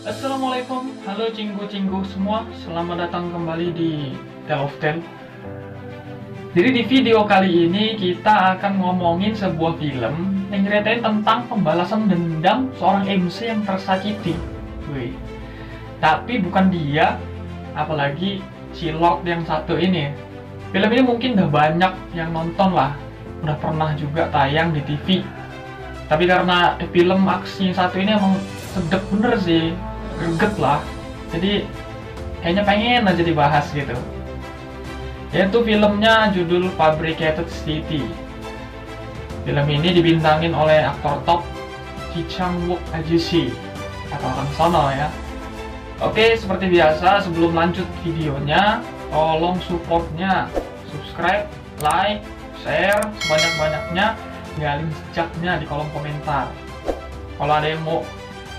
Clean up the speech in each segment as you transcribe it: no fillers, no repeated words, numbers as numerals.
Assalamualaikum, halo cinggu-cinggu semua, selamat datang kembali di Tale of Tale. Jadi di video kali ini kita akan ngomongin sebuah film yang nyeritain tentang pembalasan dendam seorang MC yang tersakiti. Wih. Tapi bukan dia, apalagi si Lord yang satu ini. Film ini mungkin udah banyak yang nonton lah, udah pernah juga tayang di TV. Tapi karena film aksi satu ini emang sedep bener sih, greget lah. Jadi kayaknya pengen aja dibahas gitu. Yaitu filmnya judul Fabricated City. Film ini dibintangin oleh aktor top Ji Chang-wook Ajushi atau orang sono ya. Oke, seperti biasa sebelum lanjut videonya, tolong supportnya, subscribe, like, share sebanyak-banyaknya, tinggalin jejaknya di kolom komentar. Kalau ada yang mau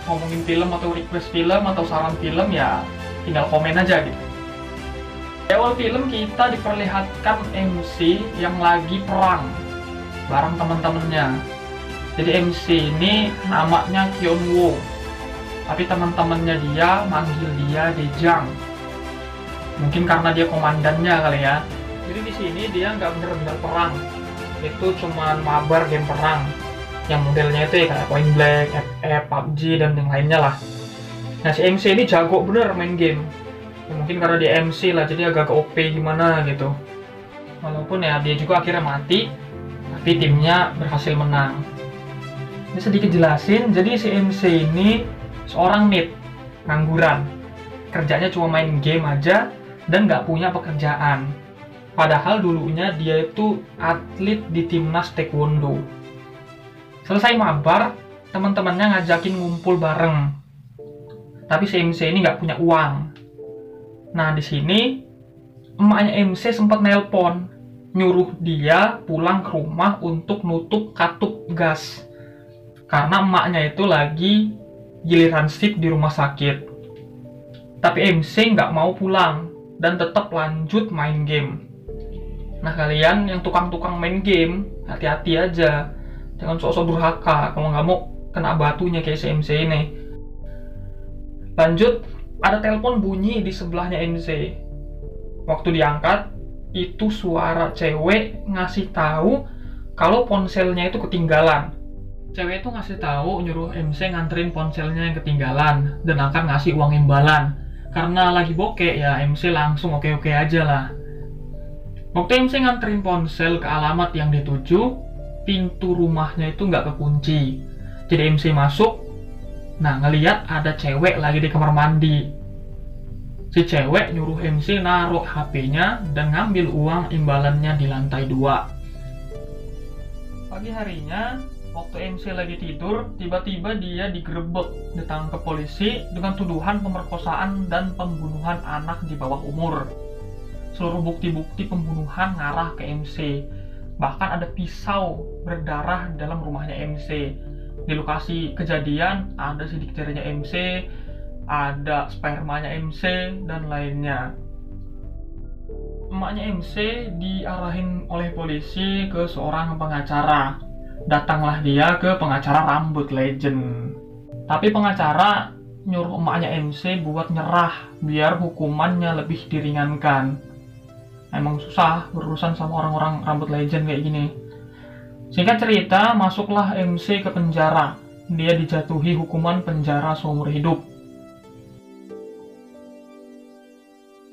ngomongin film atau request film atau saran film ya tinggal komen aja gitu. Di awal film kita diperlihatkan MC yang lagi perang bareng teman-temannya. Jadi MC ini namanya Kyun-woo, tapi teman-temannya dia manggil dia Dejang. Mungkin karena dia komandannya kali ya. Jadi di sini dia nggak bener-bener perang, itu cuman mabar game perang yang modelnya itu ya kayak Point Blank, FF, PUBG, dan yang lainnya lah. Nah si MC ini jago bener main game ya, mungkin karena dia MC lah jadi agak OP gimana gitu. Walaupun ya dia juga akhirnya mati, tapi timnya berhasil menang. Ini sedikit jelasin, jadi si MC ini seorang NEET, ngangguran, kerjanya cuma main game aja dan nggak punya pekerjaan. Padahal dulunya dia itu atlet di timnas taekwondo. Selesai mabar, teman-temannya ngajakin ngumpul bareng. Tapi si MC ini nggak punya uang. Nah di sini emaknya MC sempat nelpon, nyuruh dia pulang ke rumah untuk nutup katup gas. Karena emaknya itu lagi giliran shift di rumah sakit. Tapi MC nggak mau pulang dan tetap lanjut main game. Nah kalian yang tukang-tukang main game, hati-hati aja. Jangan sok-sok durhaka, kalau nggak mau kena batunya kayak si MC ini. Lanjut, ada telepon bunyi di sebelahnya MC. Waktu diangkat, itu suara cewek ngasih tahu kalau ponselnya itu ketinggalan. Cewek itu ngasih tahu nyuruh MC nganterin ponselnya yang ketinggalan dan akan ngasih uang imbalan. Karena lagi bokeh ya MC langsung oke-oke aja lah. Waktu MC nganterin ponsel ke alamat yang dituju, pintu rumahnya itu nggak kekunci. Jadi MC masuk, nah ngeliat ada cewek lagi di kamar mandi. Si cewek nyuruh MC naruh HP-nya dan ngambil uang imbalannya di lantai 2. Pagi harinya, waktu MC lagi tidur, tiba-tiba dia digerebek, ditangkap polisi dengan tuduhan pemerkosaan dan pembunuhan anak di bawah umur. Seluruh bukti-bukti pembunuhan ngarah ke MC. Bahkan ada pisau berdarah dalam rumahnya MC. Di lokasi kejadian ada sidik jarinya MC, ada spermanya MC, dan lainnya. Emaknya MC diarahin oleh polisi ke seorang pengacara. Datanglah dia ke pengacara rambut legend. Tapi pengacara nyuruh emaknya MC buat nyerah biar hukumannya lebih diringankan. Emang susah berurusan sama orang-orang rambut legend kayak gini. Singkat cerita, masuklah MC ke penjara. Dia dijatuhi hukuman penjara seumur hidup.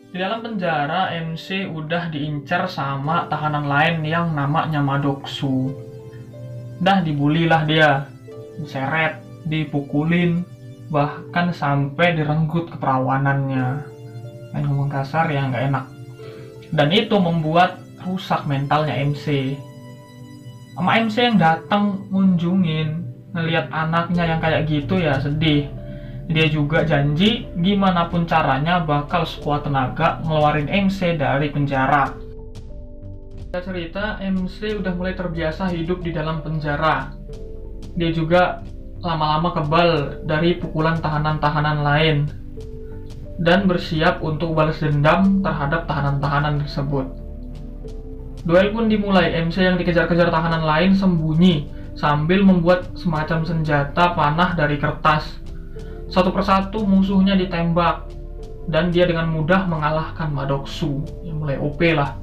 Di dalam penjara, MC udah diincar sama tahanan lain yang namanya Madoksu. Dah dibulilah dia, diseret, dipukulin, bahkan sampai direnggut keperawanannya. Main ngomong kasar ya nggak enak. Dan itu membuat rusak mentalnya MC. Sama MC yang datang ngunjungin, ngelihat anaknya yang kayak gitu ya sedih. Dia juga janji gimana pun caranya bakal sekuat tenaga ngeluarin MC dari penjara. Cerita MC udah mulai terbiasa hidup di dalam penjara. Dia juga lama-lama kebal dari pukulan tahanan-tahanan lain dan bersiap untuk balas dendam terhadap tahanan-tahanan tersebut. Duel pun dimulai. MC yang dikejar-kejar tahanan lain sembunyi sambil membuat semacam senjata panah dari kertas. Satu persatu musuhnya ditembak, dan dia dengan mudah mengalahkan Madoksu, yang mulai OP lah.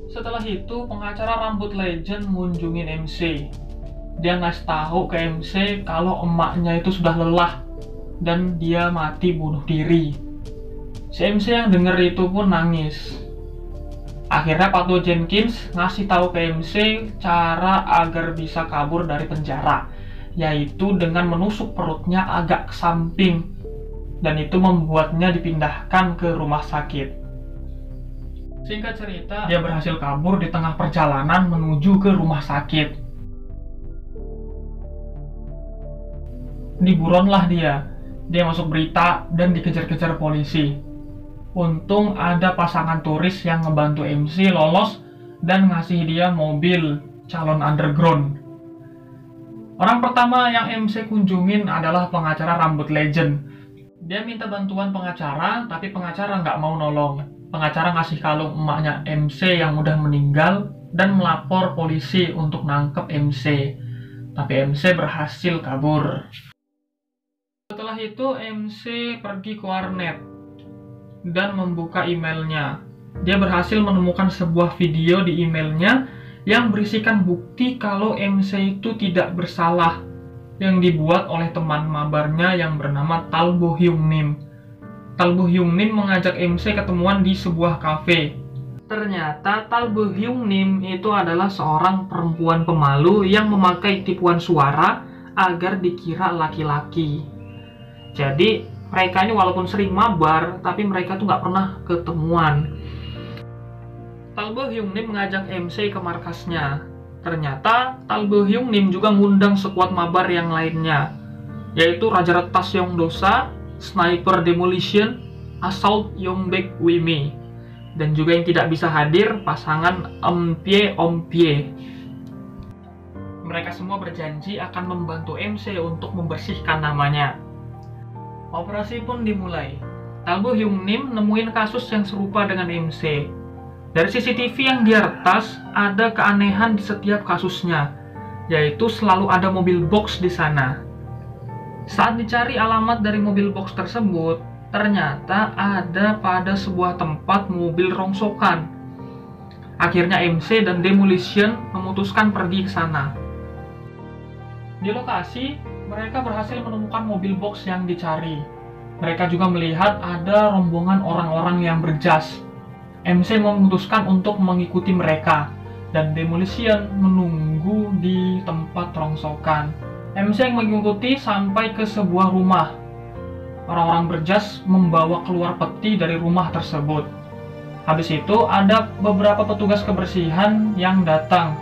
Setelah itu, pengacara rambut legend ngunjungin MC. Dia ngasih tahu ke MC kalau emaknya itu sudah lelah, dan dia mati bunuh diri. Si MC yang denger itu pun nangis. Akhirnya Patho Jenkins ngasih tahu ke MC cara agar bisa kabur dari penjara, yaitu dengan menusuk perutnya agak ke samping, dan itu membuatnya dipindahkan ke rumah sakit. Singkat cerita, dia berhasil kabur di tengah perjalanan menuju ke rumah sakit. Diburonlah dia masuk berita dan dikejar-kejar polisi. Untung ada pasangan turis yang ngebantu MC lolos dan ngasih dia mobil calon underground. Orang pertama yang MC kunjungin adalah pengacara rambut legend. Dia minta bantuan pengacara, tapi pengacara nggak mau nolong. Pengacara ngasih kalung emaknya MC yang udah meninggal dan melapor polisi untuk nangkep MC. Tapi MC berhasil kabur. Setelah itu MC pergi ke warnet dan membuka emailnya. Dia berhasil menemukan sebuah video di emailnya yang berisikan bukti kalau MC itu tidak bersalah, yang dibuat oleh teman mabarnya yang bernama Talbo Hyung Nim. Talbo Hyung Nim mengajak MC ketemuan di sebuah kafe. Ternyata Talbo Hyung Nim itu adalah seorang perempuan pemalu yang memakai tipuan suara agar dikira laki-laki. Jadi mereka ini walaupun sering mabar, tapi mereka tuh nggak pernah ketemuan. Talbo Hyung Nim mengajak MC ke markasnya. Ternyata Talbo Hyung Nim juga ngundang sekuat mabar yang lainnya, yaitu Raja Retas Yongdosa, Sniper Demolition, Assault Yongbek Wime, dan juga yang tidak bisa hadir pasangan Ompie. Mereka semua berjanji akan membantu MC untuk membersihkan namanya. Operasi pun dimulai. Talbo Hyung Nim nemuin kasus yang serupa dengan MC. Dari CCTV yang dia retas, ada keanehan di setiap kasusnya, yaitu selalu ada mobil box di sana. Saat dicari alamat dari mobil box tersebut, ternyata ada pada sebuah tempat mobil rongsokan. Akhirnya MC dan Demolition memutuskan pergi ke sana. Di lokasi, mereka berhasil menemukan mobil box yang dicari. Mereka juga melihat ada rombongan orang-orang yang berjas. MC memutuskan untuk mengikuti mereka, dan Demolition menunggu di tempat rongsokan. MC yang mengikuti sampai ke sebuah rumah. Orang-orang berjas membawa keluar peti dari rumah tersebut. Habis itu ada beberapa petugas kebersihan yang datang.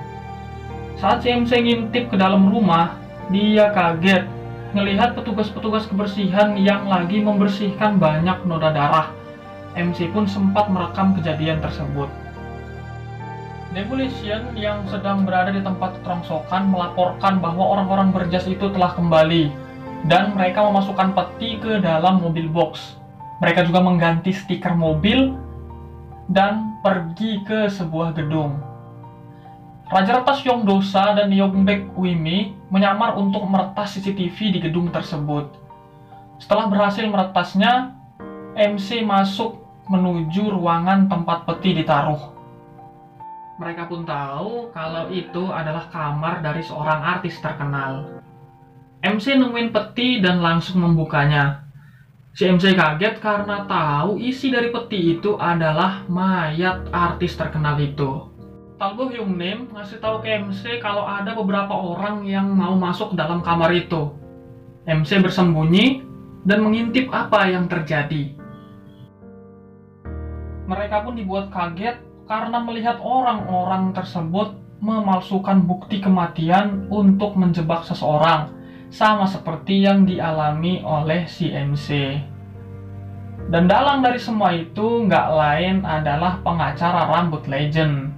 Saat si MC ngintip ke dalam rumah, dia kaget ngelihat petugas-petugas kebersihan yang lagi membersihkan banyak noda darah. MC pun sempat merekam kejadian tersebut. Demolition yang sedang berada di tempat rongsokan melaporkan bahwa orang-orang berjas itu telah kembali dan mereka memasukkan peti ke dalam mobil box. Mereka juga mengganti stiker mobil dan pergi ke sebuah gedung. Raja Retas Yongdosa dan Yongbek Wime menyamar untuk meretas CCTV di gedung tersebut. Setelah berhasil meretasnya, MC masuk menuju ruangan tempat peti ditaruh. Mereka pun tahu kalau itu adalah kamar dari seorang artis terkenal. MC nemuin peti dan langsung membukanya. Si MC kaget karena tahu isi dari peti itu adalah mayat artis terkenal itu. Talbo Hyung Nim ngasih tahu ke MC kalau ada beberapa orang yang mau masuk ke dalam kamar itu. MC bersembunyi dan mengintip apa yang terjadi. Mereka pun dibuat kaget karena melihat orang-orang tersebut memalsukan bukti kematian untuk menjebak seseorang, sama seperti yang dialami oleh si MC. Dan dalang dari semua itu nggak lain adalah pengacara rambut legend.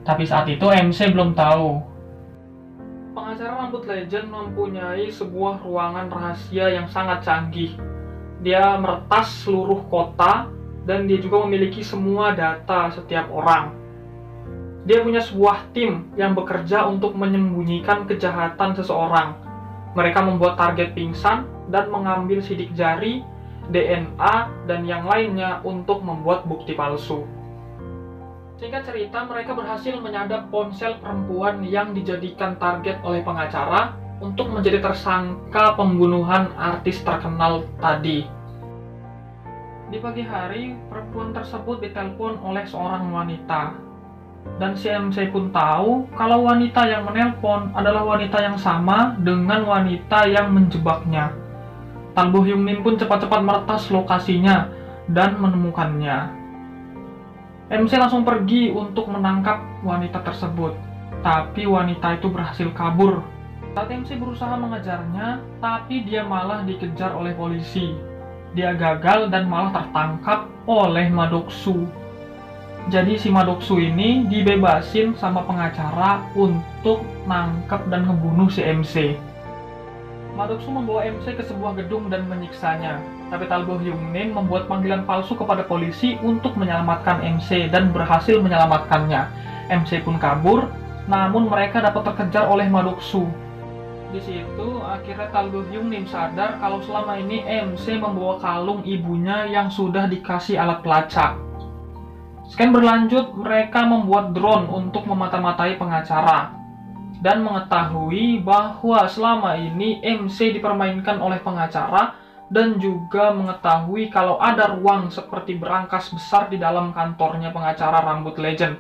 Tapi saat itu MC belum tahu. Pengacara rambut legend mempunyai sebuah ruangan rahasia yang sangat canggih. Dia meretas seluruh kota dan dia juga memiliki semua data setiap orang. Dia punya sebuah tim yang bekerja untuk menyembunyikan kejahatan seseorang. Mereka membuat target pingsan dan mengambil sidik jari, DNA, dan yang lainnya untuk membuat bukti palsu. Singkat cerita, mereka berhasil menyadap ponsel perempuan yang dijadikan target oleh pengacara untuk menjadi tersangka pembunuhan artis terkenal tadi. Di pagi hari, perempuan tersebut ditelepon oleh seorang wanita. Dan si MC pun tahu kalau wanita yang menelpon adalah wanita yang sama dengan wanita yang menjebaknya. Tan Bo Hyung Nim pun cepat-cepat meretas lokasinya dan menemukannya. MC langsung pergi untuk menangkap wanita tersebut, tapi wanita itu berhasil kabur. Saat MC berusaha mengejarnya, tapi dia malah dikejar oleh polisi. Dia gagal dan malah tertangkap oleh Ma Dok-soo. Jadi si Ma Dok-soo ini dibebasin sama pengacara untuk nangkep dan ngebunuh si MC. Ma Dok-soo membawa MC ke sebuah gedung dan menyiksanya. Tapi Tan Bo Hyung Nim membuat panggilan palsu kepada polisi untuk menyelamatkan MC dan berhasil menyelamatkannya. MC pun kabur, namun mereka dapat terkejar oleh Ma Dok-soo. Di situ akhirnya Tan Bo Hyung Nim sadar kalau selama ini MC membawa kalung ibunya yang sudah dikasih alat pelacak. Scan berlanjut, mereka membuat drone untuk memata-matai pengacara dan mengetahui bahwa selama ini MC dipermainkan oleh pengacara dan juga mengetahui kalau ada ruang seperti berangkas besar di dalam kantornya pengacara rambut legend.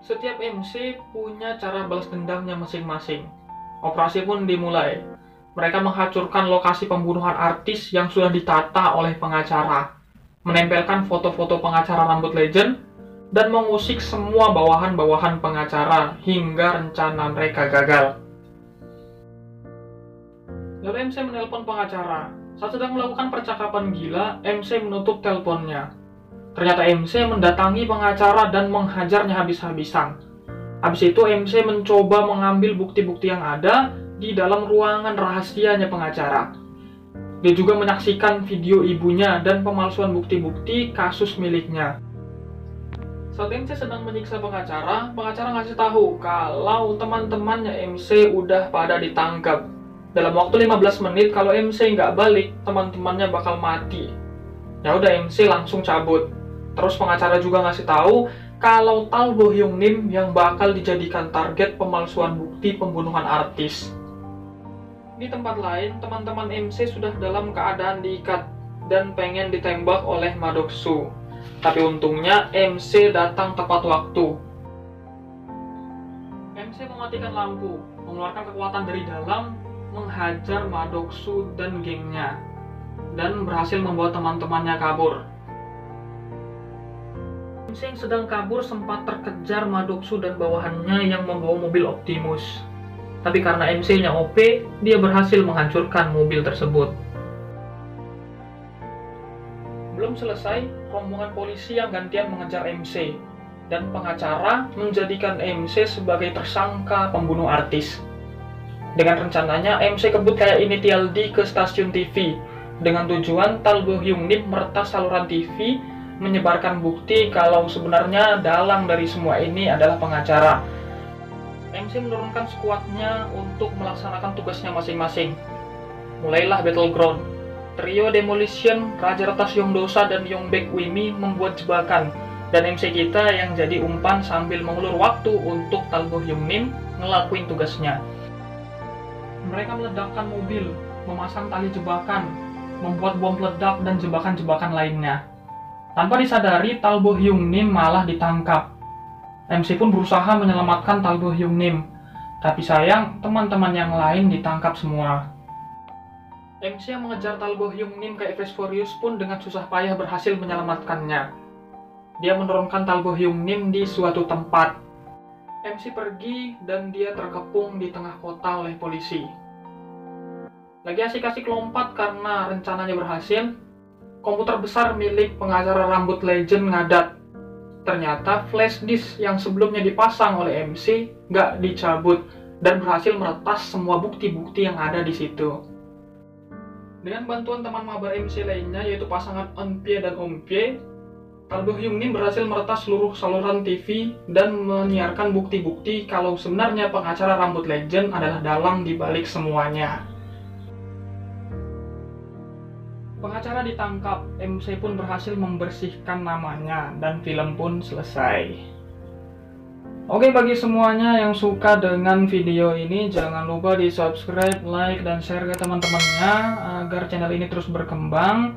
Setiap MC punya cara balas dendamnya masing-masing. Operasi pun dimulai. Mereka menghancurkan lokasi pembunuhan artis yang sudah ditata oleh pengacara, menempelkan foto-foto pengacara rambut legend, dan mengusik semua bawahan-bawahan pengacara hingga rencana mereka gagal. Lalu MC menelpon pengacara. Saat sedang melakukan percakapan gila, MC menutup teleponnya. Ternyata MC mendatangi pengacara dan menghajarnya habis-habisan. Habis itu MC mencoba mengambil bukti-bukti yang ada di dalam ruangan rahasianya pengacara. Dia juga menyaksikan video ibunya dan pemalsuan bukti-bukti kasus miliknya. Saat MC sedang menyiksa pengacara ngasih tahu kalau teman-temannya MC udah pada ditangkap. Dalam waktu 15 menit kalau MC nggak balik, teman-temannya bakal mati. Ya udah, MC langsung cabut. Terus pengacara juga ngasih tahu kalau Tan Bo Hyung Nim yang bakal dijadikan target pemalsuan bukti pembunuhan artis. Di tempat lain, teman-teman MC sudah dalam keadaan diikat dan pengen ditembak oleh Ma Dok-soo. Tapi untungnya MC datang tepat waktu. MC mematikan lampu, mengeluarkan kekuatan dari dalam, menghajar Ma Dok-soo dan gengnya, dan berhasil membawa teman-temannya kabur. MC yang sedang kabur sempat terkejar Ma Dok-soo dan bawahannya yang membawa mobil Optimus. Tapi karena MC-nya OP, dia berhasil menghancurkan mobil tersebut. Belum selesai, rombongan polisi yang gantian mengejar MC, dan pengacara menjadikan MC sebagai tersangka pembunuh artis. Dengan rencananya, MC kebut kayak initial D ke stasiun TV, dengan tujuan Tan Bo Hyung Nim meretas saluran TV, menyebarkan bukti kalau sebenarnya dalang dari semua ini adalah pengacara. MC menurunkan skuadnya untuk melaksanakan tugasnya masing-masing. Mulailah battleground. Trio Demolition, Raja Retas Yongdosa dan Yongbek Wimi membuat jebakan, dan MC kita yang jadi umpan sambil mengulur waktu untuk Tan Bo Hyung Nim ngelakuin tugasnya. Mereka meledakkan mobil, memasang tali jebakan, membuat bom peledak dan jebakan-jebakan lainnya. Tanpa disadari, Tan Bo Hyung Nim malah ditangkap. MC pun berusaha menyelamatkan Tan Bo Hyung Nim, tapi sayang teman-teman yang lain ditangkap semua. MC yang mengejar Tan Bo Hyung Nim kayak Fast Furious pun dengan susah payah berhasil menyelamatkannya. Dia menurunkan Tan Bo Hyung Nim di suatu tempat. MC pergi dan dia terkepung di tengah kota oleh polisi. Lagi asik-asik lompat karena rencananya berhasil, komputer besar milik pengacara rambut legend ngadat. Ternyata flash disk yang sebelumnya dipasang oleh MC nggak dicabut dan berhasil meretas semua bukti-bukti yang ada di situ. Dengan bantuan teman mabar MC lainnya yaitu pasangan Eun Pye dan Om Pye, Tan Bo Hyung Nim berhasil meretas seluruh saluran TV dan menyiarkan bukti-bukti kalau sebenarnya pengacara rambut legend adalah dalang di balik semuanya. Pengacara ditangkap, MC pun berhasil membersihkan namanya, dan film pun selesai. Oke, bagi semuanya yang suka dengan video ini, jangan lupa di subscribe, like, dan share ke teman-temannya agar channel ini terus berkembang.